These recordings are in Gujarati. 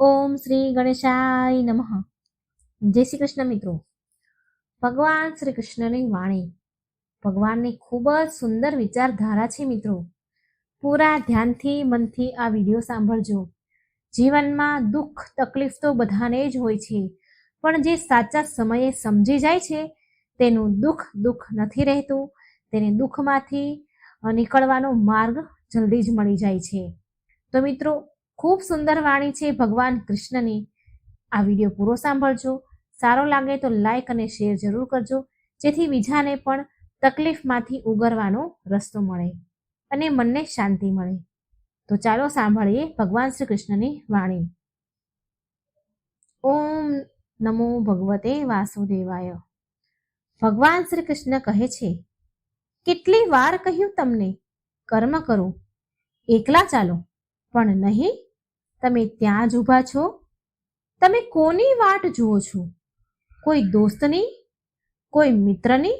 ઓમ શ્રી ગણેશાય નમઃ. જય શ્રી કૃષ્ણ મિત્રો. ભગવાન શ્રી કૃષ્ણની વાણી, ભગવાનની ખૂબ જ સુંદર વિચારધારા છે મિત્રો. પૂરા ધ્યાનથી મનથી આ વિડીયો સાંભળજો. જીવનમાં દુઃખ તકલીફ તો બધાને જ હોય છે, પણ જે સાચા સમયે સમજી જાય છે તેનું દુઃખ નથી રહેતું. તેને દુઃખમાંથી નીકળવાનો માર્ગ જલ્દી જ મળી જાય છે. તો મિત્રો, ખૂબ સુંદર વાણી છે ભગવાન કૃષ્ણની. આ વિડીયો પૂરો સાંભળજો. સારો લાગે તો લાઈક અને શેર જરૂર કરજો, જેથી બીજાને પણ તકલીફમાંથી ઉગરવાનો રસ્તો મળે અને મનને શાંતિ મળે. તો ચાલો સાંભળીએ ભગવાન શ્રી કૃષ્ણની વાણી. ઓમ નમો ભગવતે વાસુદેવાય. ભગવાન શ્રી કૃષ્ણ કહે છે, કેટલી વાર કહ્યું તમને કર્મ કરો, એકલા ચાલો, પણ નહીં. તમે ત્યાં જ ઊભા છો. તમે કોની વાટ જુઓ છો? કોઈ દોસ્તની, કોઈ મિત્રની,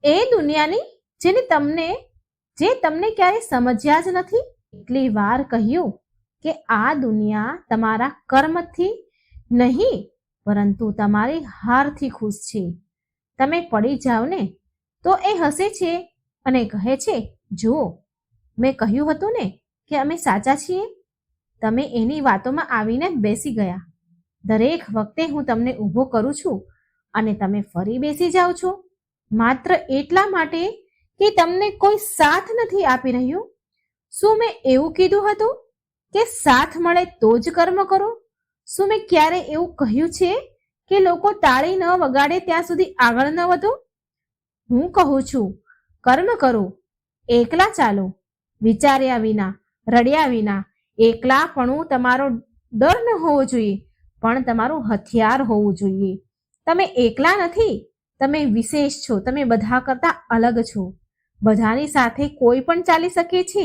એ દુનિયાની જે તમને ક્યારે સમજ્યા જ નથી? એટલી વાર કહ્યું કે આ દુનિયા તમારા કર્મથી નહીં, પરંતુ તમારી હારથી ખુશ છે. તમે પડી જાઓ ને તો એ હસે છે અને કહે છે, જુઓ, મેં કહ્યું હતું ને કે અમે સાચા છીએ. તમે એની વાતોમાં આવીને બેસી ગયા. દરેક વખતે હું તમને ઊભો કરું છું અને તમે ફરી બેસી જાઓ છો, માત્ર એટલા માટે કે તમને કોઈ સાથ નથી આપી રહ્યું. શું મેં એવું કીધું હતું કે સાથ મળે તો જ કર્મ કરો? શું મેં ક્યારે એવું કહ્યું છે કે લોકો તાળી ન વગાડે ત્યાં સુધી આગળ ન વધો? હું કહું છું, કર્મ કરો, એકલા ચાલો, વિચાર્યા વિના, રડ્યા વિના. એકલાપણું તમારો ડર ન હોવો જોઈએ, પણ તમારું હથિયાર હોવું જોઈએ. તમે એકલા નથી, તમે વિશેષ છો. તમે બધા કરતા અલગ છો. બધાની સાથે કોઈ પણ ચાલી શકે છે.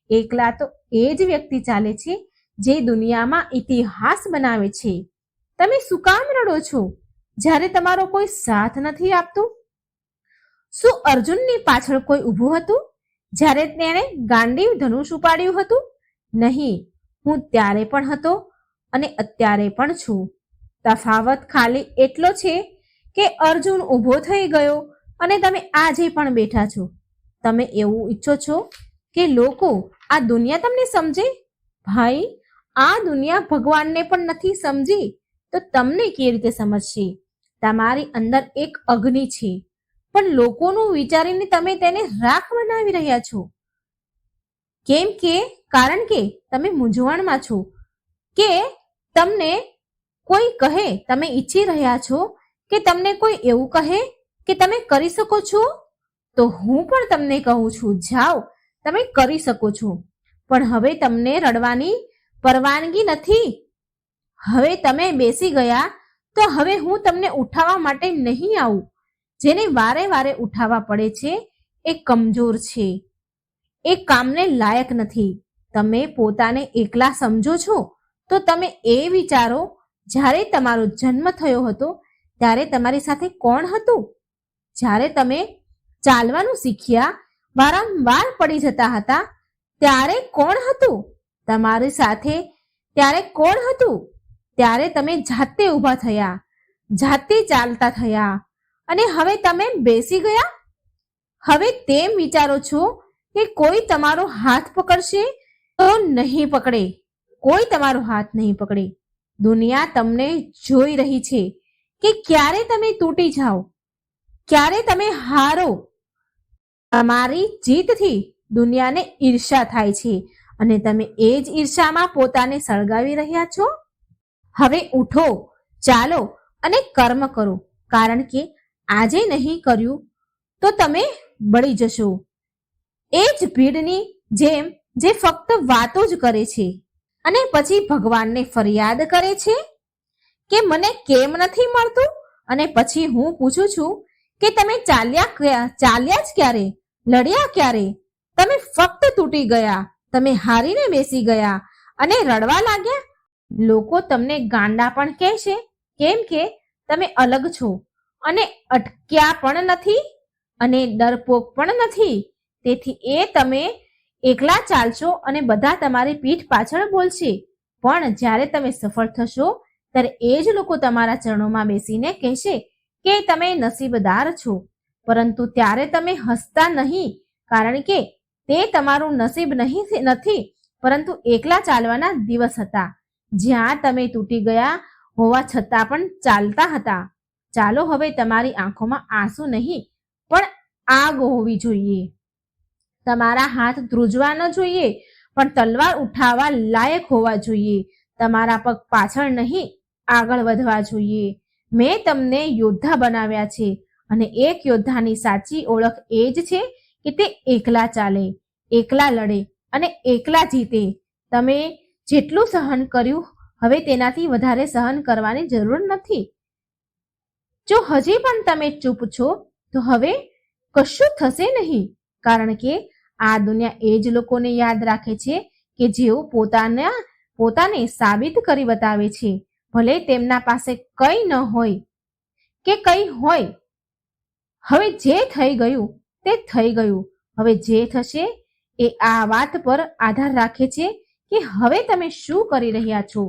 એકલા તો એ જ વ્યક્તિ ચાલે છે જે દુનિયામાં ઇતિહાસ બનાવે છે. તમે શું કામ રડો છો જ્યારે તમારો કોઈ સાથ નથી આપતું? શું અર્જુનની પાછળ કોઈ ઊભું હતું જ્યારે તેણે ગાંડીવ ધનુષ ઉપાડ્યું હતું? નહીં. હું ત્યારે પણ હતો અને અત્યારે પણ છું. તફાવત ખાલી એટલો છે કે અર્જુન ઊભો થઈ ગયો અને તમે આજે પણ બેઠા છો. તમે એવું ઈચ્છો છો કે લોકો, આ દુનિયા તમને સમજે? ભાઈ, આ દુનિયા ભગવાનને પણ નથી સમજી તો તમને કેવી રીતે સમજશે? તમારી અંદર એક અગ્નિ છે, પણ લોકોનું વિચારીને તમે તેને રાખ બનાવી રહ્યા છો. કારણ કે તમે મૂંઝવણમાં છો કે તમને કોઈ કહે, તમે ઈચ્છી રહ્યા છો કે તમને કોઈ એવું કહે કે તમે કરી શકો છો. તો હું પણ તમને કહું છું, જાઓ, તમે કરી શકો છો. પણ હવે તમને રડવાની પરવાનગી નથી. હવે તમે બેસી ગયા તો હવે હું તમને ઉઠાવવા માટે નહીં આવું. જેને વારે વારે ઉઠાવવા પડે છે એ કમજોર છે, એ કામને લાયક નથી. તમે પોતાને એકલા સમજો છો તો તમે એ વિચારો, જ્યારે તમારો જન્મ થયો હતો ત્યારે તમારી સાથે કોણ હતું? જ્યારે તમે ચાલવાનું શીખ્યા, વારંવાર પડી જતા હતા, ત્યારે કોણ હતું તમારી સાથે? ત્યારે કોણ હતું? ત્યારે તમે જાતે ઊભા થયા, જાતે ચાલતા થયા, અને હવે તમે બેસી ગયા. હવે તેમ વિચારો છો કે કોઈ તમારો હાથ પકડશે તો નહીં પકડે. કોઈ તમારો હાથ નહીં પકડે. દુનિયા તમને જોઈ રહી છે કે ક્યારે તમે તૂટી જાઓ, ક્યારે તમે હારો. તમારી જીતથી દુનિયાને ઈર્ષા થાય છે અને તમે એ જ ઈર્ષામાં પોતાને સળગાવી રહ્યા છો. હવે ઉઠો, ચાલો અને કર્મ કરો, કારણ કે આજે નહીં કર્યું તો તમે બળી જશો. એ જ ભીડની જેમ જે ફક્ત વાતો જ કરે છે અને પછી ભગવાનને ફરિયાદ કરે છે કે મને કેમ નથી મળતું. અને પછી હું પૂછું છું કે તમે ચાલ્યા જ ક્યારે? લડ્યા ક્યારે? તમે ફક્ત તૂટી ગયા, તમે હારીને બેસી ગયા અને રડવા લાગ્યા. લોકો તમને ગાંડા પણ કહેશે, કેમ કે તમે અલગ છો અને અટક્યા પણ નથી અને ડરપોક પણ નથી. તેથી એ તમે એકલા ચાલશો અને બધા તમારી પીઠ પાછળ બોલશે પણ જ્યારે તમે સફળ થશો ત્યારે એ જ લોકો તમારા ચરણોમાં બેસીને કહેશે કે તમે નસીબદાર છો. પરંતુ ત્યારે તમે હસતા નહીં, કારણ કે તે તમારું નસીબ નથી, પરંતુ એકલા ચાલવાના દિવસ હતા, જ્યાં તમે તૂટી ગયા હોવા છતાં પણ ચાલતા હતા. ચાલો હવે તમારી આંખોમાં આંસુ નહીં પણ આગ હોવી જોઈએ. તમારા હાથ ધ્રુજવા ન જોઈએ પણ તલવાર ઉઠાવવા લાયક હોવા જોઈએ. તમારા પગ પાછળ નહીં આગળ વધવા જોઈએ. મેં તમને યોદ્ધા બનાવ્યા છે અને એક યોદ્ધાની સાચી ઓળખ એ જ છે કે તે એકલા ચાલે, એકલા લડે અને એકલા જીતે. તમે જેટલું સહન કર્યું હવે તેનાથી વધારે સહન કરવાની જરૂર નથી. જો હજી પણ તમે ચૂપ છો તો હવે કશું થશે નહીં, કારણ કે આ દુનિયા એ જ લોકોને યાદ રાખે છે કે જેઓ પોતાને સાબિત કરી બતાવે છે, ભલે તેમના પાસે કંઈ ન હોય કે કંઈ હોય. હવે જે થઈ ગયું તે થઈ ગયું. હવે જે થશે એ આ વાત પર આધાર રાખે છે કે હવે તમે શું કરી રહ્યા છો.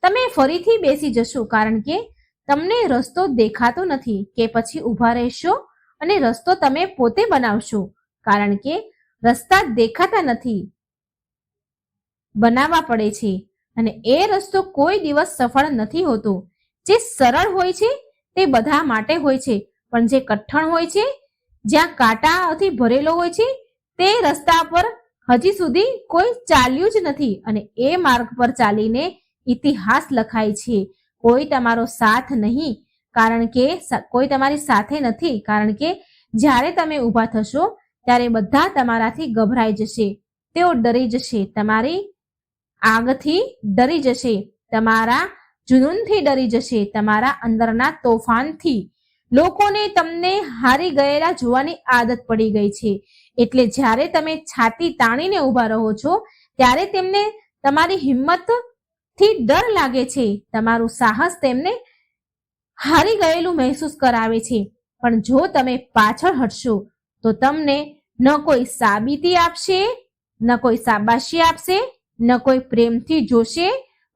તમે ફરીથી બેસી જશો કારણ કે તમને રસ્તો દેખાતો નથી, કે પછી ઊભા રહેશો અને રસ્તો તમે પોતે બનાવશો, કારણ કે રસ્તા દેખાતા નથી, બનાવવા પડે છે. અને એ રસ્તો કોઈ દિવસ સફળ નથી હોતો. જે સરળ હોય છે તે બધા માટે હોય છે, પણ જે કઠણ હોય છે, જ્યાં કાંટાથી ભરેલો હોય છે, તે રસ્તા પર હજી સુધી કોઈ ચાલ્યું જ નથી. અને એ માર્ગ પર ચાલીને ઇતિહાસ લખાય છે. કોઈ તમારો સાથ નહીં, કારણ કે કોઈ તમારી સાથે નથી, કારણ કે જ્યારે તમે ઊભા થશો ત્યારે બધા તમારાથી ગભરાઈ જશે. તેઓ ડરી જશે, તમારી આગથી ડરી જશે, તમારા જુનૂનથી ડરી જશે, તમારા અંદરના તોફાનથી. લોકોને તમને હારી ગયેલા જોવાની આદત પડી ગઈ છે, એટલે જ્યારે તમે છાતી તાણીને ઊભા રહો છો ત્યારે તેમને તમારી હિંમતથી ડર લાગે છે. તમારું સાહસ તેમને હારી ગયેલું મહેસૂસ કરાવે છે. પણ જો તમે પાછળ હટશો તો તમને ન કોઈ સાબિતી આપશે, ન કોઈ શાબાશી આપશે, ન કોઈ પ્રેમથી જોશે.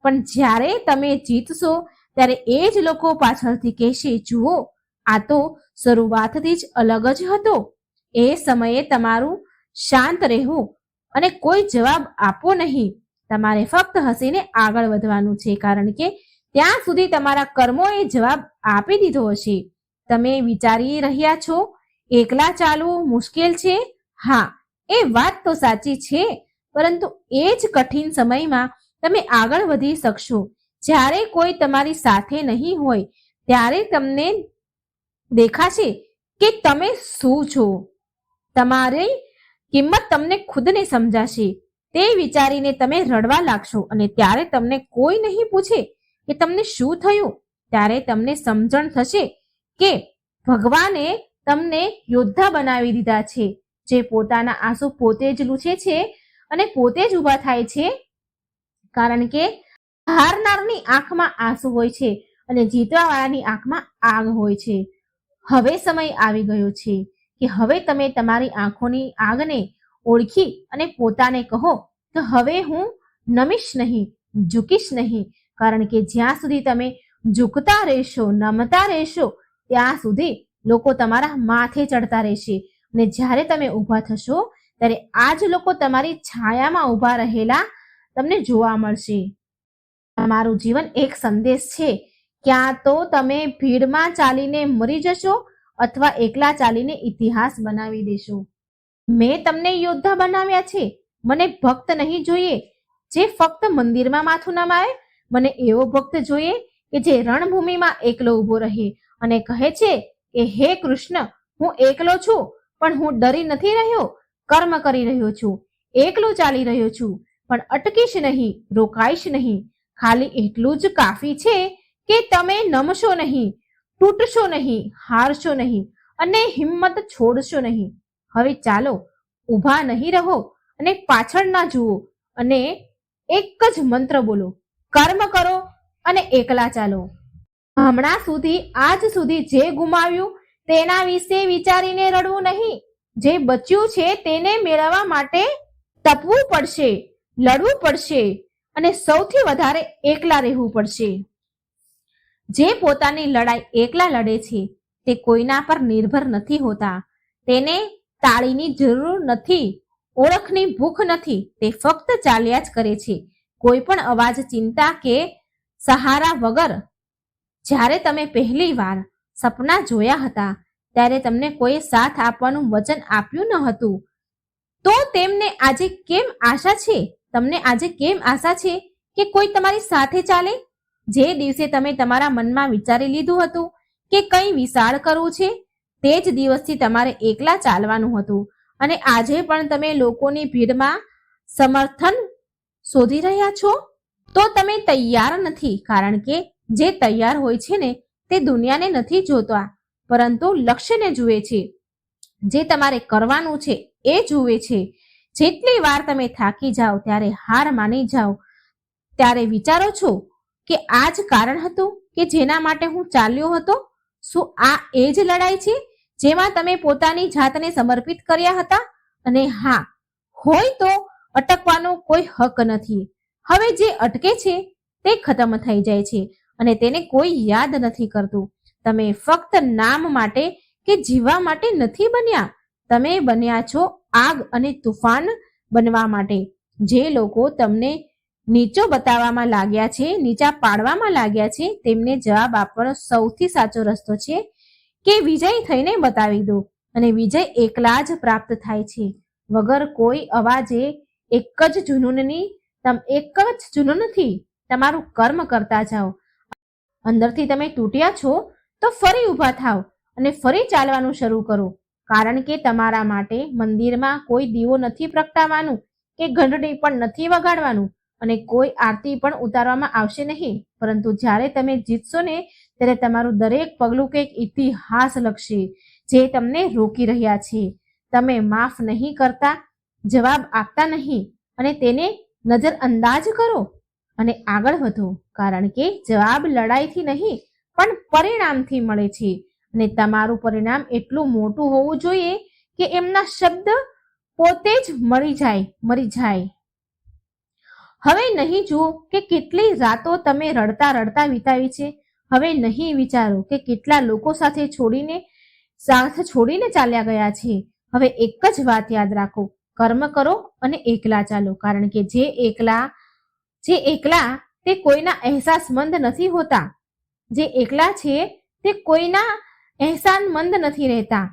પણ જ્યારે તમે જીતશો ત્યારે એ જ લોકો પાછળથી કહેશે, જુઓ, આ તો શરૂઆતથી જ અલગ જ હતો. એ સમયે તમારું શાંત રહેવું અને કોઈ જવાબ આપવો નહીં. તમારે ફક્ત હસીને આગળ વધવાનું છે, કારણ કે ત્યાં સુધી તમારા કર્મોએ જવાબ આપી દીધો હશે. તમે વિચારી રહ્યા છો એકલા ચાલવું મુશ્કેલ છે. હા, એ વાત તો સાચી છે, પરંતુ એ જ કઠિન સમયમાં તમે આગળ વધી શકશો. જ્યારે કોઈ તમારી સાથે નહીં હોય ત્યારે તમને દેખાશે કે તમે શું છો. તમારી કિંમત તમને ખુદને સમજાશે. તે વિચારીને તમે રડવા લાગશો અને ત્યારે તમને કોઈ નહીં પૂછે કે તમને શું થયું. ત્યારે તમને સમજણ થશે કે ભગવાને તમને યોદ્ધા બનાવી દીધા છે, જે પોતાના આંસુ પોતે જ લૂછે છે અને પોતે જ ઊભા થાય છે, કારણ કે હારનારની આંખમાં આંસુ હોય છે અને જીતવાવાળાની આંખમાં આગ હોય છે. હવે સમય આવી ગયો છે કે હવે તમે તમારી આંખોની આગને ઓળખી અને પોતાને કહો કે હવે હું નમીશ નહીં, ઝૂકીશ નહીં, કારણ કે જ્યાં સુધી તમે ઝૂકતા રહેશો, નમતા રહેશો, ત્યાં સુધી લોકો તમારા માથે ચડતા રહેશે. અને જ્યારે તમે ઊભા થશો ત્યારે આ જ લોકો તમારી છાયામાં ઊભા રહેલા તમને જોવા મળશે. તમારું જીવન એક સંદેશ છે. ક્યાં તો તમે ભીડમાં ચાલીને મરી જશો અથવા એકલા ચાલીને ઇતિહાસ બનાવી દેશો. મેં તમને યોદ્ધા બનાવ્યા છે. મને ભક્ત નહીં જોઈએ જે ફક્ત મંદિરમાં માથું નમાય. મને એવો ભક્ત જોઈએ કે જે રણભૂમિમાં એકલો ઊભો રહે અને કહે છે કે હે કૃષ્ણ, હું એકલો છું પણ હું ડરી નથી રહ્યો, કર્મ કરી રહ્યો છું, એકલો ચાલી રહ્યો છું, પણ અટકીશ નહીં, રોકાઈશ નહીં. ખાલી એટલું જ કાફી છે કે તમે નમશો નહીં, તૂટશો નહીં, હારશો નહીં અને હિંમત છોડશો નહીં. હવે ચાલો, ઊભા નહીં રહો અને પાછળ ના જુઓ અને એક જ મંત્ર બોલો, કર્મ કરો અને એકલા ચાલો. હમણાં સુધી, આજ સુધી જે ગુમાવ્યું તેના વિશે વિચારીને રડવું નહીં. જે બચ્યું છે તેને મેળવવા માટે તપવું પડશે, લડવું પડશે અને સૌથી વધારે એકલા રહેવું પડશે. જે પોતાની લડાઈ એકલા લડે છે તે કોઈના પર નિર્ભર નથી હોતા. તેને તાળીની જરૂર નથી, ઓળખની ભૂખ નથી. તે ફક્ત ચાલ્યા જ કરે છે, કોઈ પણ અવાજ, ચિંતા કે સહારા વગર. જ્યારે તમે પહેલી વાર સપના જોયા હતા ત્યારે તમને કોઈ સાથ આપવાનું વચન આપ્યું ન હતું. તો તેમને આજે કેમ આશા છે? તમને આજે કેમ આશા છે કે કોઈ તમારી સાથે ચાલે? જે દિવસે તમે તમારા મનમાં વિચારી લીધું હતું કે કંઈ વિશાળ કરવું છે, તે જ દિવસથી તમારે એકલા ચાલવાનું હતું. અને આજે પણ તમે લોકોની ભીડમાં સમર્થન શોધી રહ્યા છો તો તમે તૈયાર નથી. કારણ કે જે તૈયાર હોય છે ને તે દુનિયાને નથી જોતા, પરંતુ લક્ષ્યને જુએ છે. જે તમારે કરવાનું છે એ જુએ છે. જેટલી વાર તમે થાકી જાઓ ત્યારે હાર માની જાઓ ત્યારે વિચારો છો કે આ જ કારણ હતું કે જેના માટે હું ચાલ્યો હતો. શું આ એ જ લડાઈ છે જેમાં તમે પોતાની જાતને સમર્પિત કર્યા હતા? અને હા હોય તો અટકવાનો કોઈ હક નથી. હવે જે અટકે છે તે ખતમ થઈ જાય છે અને તેને કોઈ યાદ નથી કરતું. તમે ફક્ત નામ માટે કે જીવવા માટે નથી બન્યા. તમે બન્યા છો આગ અને તુફાન બનવા માટે. જે લોકો તમને નીચો બતાવવામાં લાગ્યા છે, નીચા પાડવામાં લાગ્યા છે, તેમને જવાબ આપવાનો સૌથી સાચો રસ્તો છે કે વિજય થઈને બતાવી દો. અને વિજય એકલા જ પ્રાપ્ત થાય છે, વગર કોઈ અવાજે. એક જ જુનૂનથી તમારું કર્મ કરતા જાઓ. અંદરથી તમે તૂટ્યા છો તો ફરી ઊભા થાવ અને ફરી ચાલવાનું શરૂ કરો. કારણ કે તમારા માટે મંદિરમાં કોઈ દીવો નથી પ્રગટાવવાનું કે ઘંટડી પણ નથી વગાડવાનું અને કોઈ આરતી પણ ઉતારવામાં આવશે નહીં. પરંતુ જ્યારે તમે જીતશો ને ત્યારે તમારું દરેક પગલું કંઈક ઇતિહાસ લખશે જે તમને રોકી રહ્યા છે. તમે માફ નહીં કરતા, જવાબ આપતા નહીં અને તેને નજરઅંદાજ કરો અને આગળ વધો. કારણ કે જવાબ લડાઈથી નહીં પણ પરિણામથી મળે છે. અને તમારું પરિણામ એટલું મોટું હોવું જોઈએ કે એમના શબ્દ પોતે જ મરી જાય. હવે નહીં જુઓ કે કેટલી રાતો તમે રડતા રડતા વિતાવી છે. હવે નહીં વિચારો કે કેટલા લોકો સાથે છોડીને ચાલ્યા ગયા છે. હવે એક જ વાત યાદ રાખો, કર્મ કરો અને એકલા ચાલો. કારણ કે જે એકલા તે કોઈના અહેસાસમંદ નથી હોતા. જે એકલા છે તે કોઈના અહેસાનમંદ નથી રહેતા.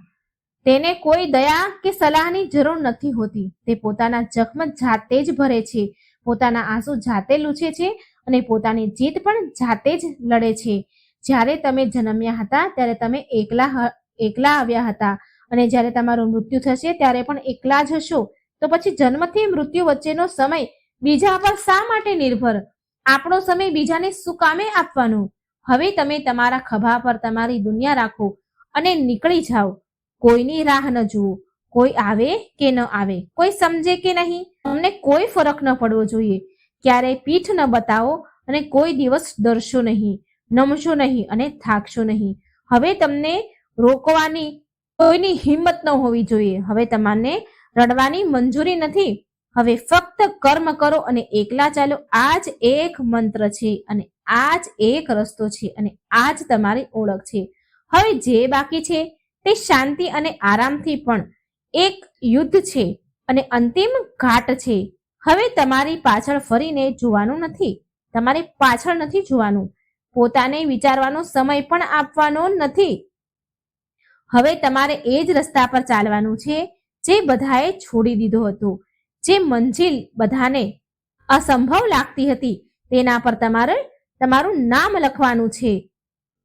તેને કોઈ દયા કે સલાહની જરૂર નથી હોતી. તે પોતાના જખમ જાતે જ ભરે છે, પોતાના આંસુ જાતે લૂછે છે અને પોતાની જીત પણ જાતે જ લડે છે. જ્યારે તમે જન્મ્યા હતા ત્યારે તમે એકલા આવ્યા હતા અને જ્યારે તમારું મૃત્યુ થશે ત્યારે પણ એકલા જ હશો. તો પછી જન્મથી મૃત્યુ વચ્ચેનો સમય બીજા પર શા માટે નિર્ભર? આપણો સમય બીજાને શું કામે આપવાનો? હવે તમે તમારા ખભા પર તમારી દુનિયા રાખો અને નીકળી જાઓ. કોઈની રાહ ન જુઓ. કોઈ આવે કે ન આવે, કોઈ સમજે કે નહીં, તમને કોઈ ફરક ન પડવો જોઈએ. ક્યારેય પીઠ ન બતાવો અને કોઈ દિવસ ડરશો નહીં, નમશો નહીં અને થાકશો નહીં. હવે તમને રોકવાની કોઈની હિંમત ન હોવી જોઈએ. હવે તમને રડવાની મંજૂરી નથી. હવે ફક્ત કર્મ કરો અને એકલા ચાલો. આ જ એક મંત્ર છે અને આ જ એક રસ્તો છે અને આ જ તમારી ઓળખ છે. હવે જે બાકી છે તે શાંતિ અને આરામથી પણ એક યુદ્ધ છે અને અંતિમ ઘાટ છે. હવે તમારી પાછળ ફરીને જોવાનું નથી. તમારી પાછળ નથી જોવાનું. પોતાને વિચારવાનો સમય પણ આપવાનો નથી. હવે તમારે એ જ રસ્તા પર ચાલવાનું છે જે બધાએ છોડી દીધો હતો. જે મંજિલ બધાને અસંભવ લાગતી હતી તેના પર તમારું નામ લખવાનું છે.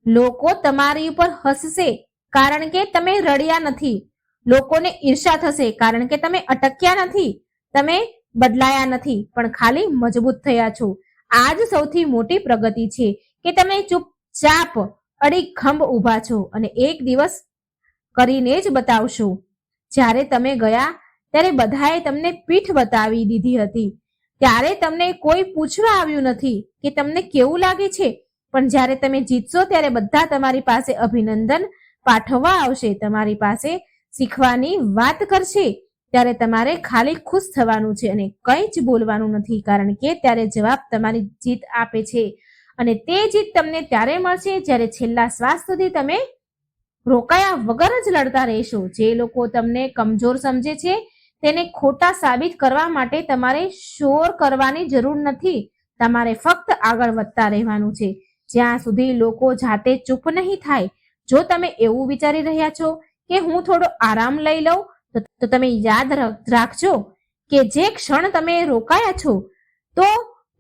લોકો તમારી ઉપર હસશે કારણ કે તમે રડ્યા નથી. લોકોને ઈર્ષા થશે કારણ કે તમે અટક્યા નથી. તમે બદલાયા નથી પણ ખાલી મજબૂત થયા છો. આ જ સૌથી મોટી પ્રગતિ છે કે તમે ચૂપચાપ અડીખંભ ઊભા છો અને એક દિવસ કરીને જ બતાવશો. જ્યારે તમે ગયા ત્યારે બધાએ તમને પીઠ બતાવી દીધી હતી. ત્યારે તમને કોઈ પૂછવા આવ્યું નથી કે તમને કેવું લાગે છે. પણ જ્યારે તમે જીતશો ત્યારે બધા તમારી પાસે અભિનંદન પાઠવવા આવશે, તમારી પાસે શીખવાની વાત કરશે ત્યારે તમારે ખાલી ખુશ થવાનું છે અને કંઈ જ બોલવાનું નથી, કારણ કે ત્યારે જવાબ તમારી જીત આપે છે અને તે જીત તમને ત્યારે મળશે જ્યારે છેલ્લા શ્વાસ સુધી તમે રોકાયા વગર જ લડતા રહેશો. જે લોકો તમને કમજોર સમજે છે તેને ખોટા સાબિત કરવા માટે તમારે શોર કરવાની જરૂર નથી. તમારે ફક્ત આગળ વધતા રહેવાનું છે જ્યાં સુધી લોકો જાતે ચૂપ નહીં થાય. જો તમે એવું વિચારી રહ્યા છો કે હું થોડો આરામ લઈ લઉં, તો તમે યાદ રાખજો કે જે ક્ષણ તમે રોકાયા છો તો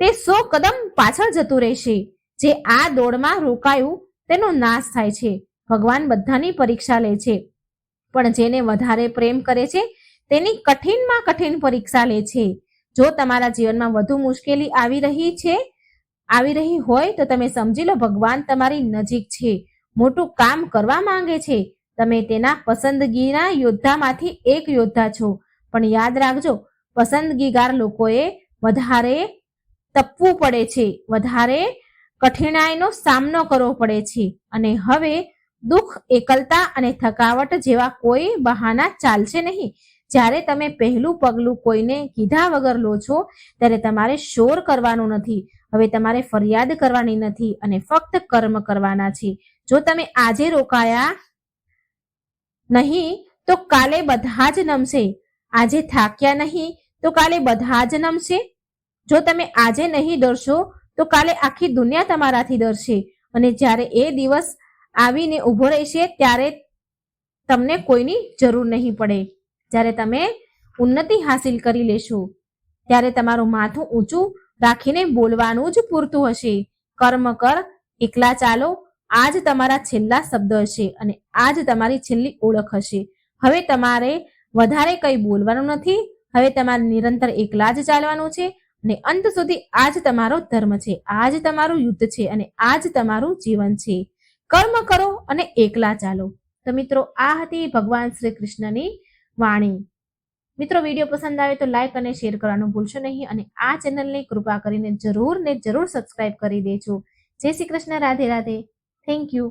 તે 100 કદમ પાછળ જતું રહેશે. જે આ દોડમાં રોકાયું તેનો નાશ થાય છે. ભગવાન બધાની પરીક્ષા લે છે, પણ જેને વધારે પ્રેમ કરે છે તેની કઠિનમાં કઠિન પરીક્ષા લે છે. જો તમારા જીવનમાં વધુ મુશ્કેલી આવી રહી હોય તો તમે સમજી લો ભગવાન તમારી નજીક છે, મોટું કામ કરવા માંગે છે. તમે તેના પસંદગીના યોદ્ધામાંથી એક યોદ્ધા છો. પણ યાદ રાખજો, પસંદગીગાર લોકોએ વધારે તપવું પડે છે, વધારે કઠિનાઈનો સામનો કરવો પડે છે. અને હવે દુઃખ, એકલતા અને થકાવટ જેવા કોઈ બહાના ચાલશે નહીં. જ્યારે તમે પહેલું પગલું કોઈને કીધા વગર લો છો ત્યારે તમારે શોર કરવાનો નથી. હવે તમારે ફરિયાદ કરવાની નથી અને ફક્ત કર્મ કરવાના છે. જો તમે આજે રોકાયા નહીં તો કાલે બધા જ નમશે. આજે થાક્યા નહીં તો કાલે બધા જ નમશે. જો તમે આજે નહીં ડરશો તો કાલે આખી દુનિયા તમારાથી ડરશે. અને જ્યારે એ દિવસ આવીને ઊભો રહેશે ત્યારે તમને કોઈની જરૂર નહીં પડે. જ્યારે તમે ઉન્નતિ હાસિલ કરી લેશો ત્યારે તમારું માથું ઊંચું રાખીને બોલવાનું જ પૂરતું હશે. કર્મ કર, એકલા ચાલો, આજ તમારા છેલ્લા શબ્દ હશે અને આજ તમારી છેલ્લી ઓળખ હશે. હવે તમારે વધારે કંઈ બોલવાનું નથી. હવે તમારે નિરંતર એકલા જ ચાલવાનું છે અને અંત સુધી આજ તમારો ધર્મ છે, આજ તમારું યુદ્ધ છે અને આજ તમારું જીવન છે. કર્મ કરો અને એકલા ચાલો. તો મિત્રો, આ હતી ભગવાન શ્રી કૃષ્ણની વાણી. મિત્રો, વિડીયો પસંદ આવે તો લાઈક અને શેર કરવાનું ભૂલશો નહીં અને આ ચેનલને કૃપા કરીને જરૂર સબસ્ક્રાઇબ કરી દેજો. જય શ્રી કૃષ્ણ. રાધે રાધે. Thank you.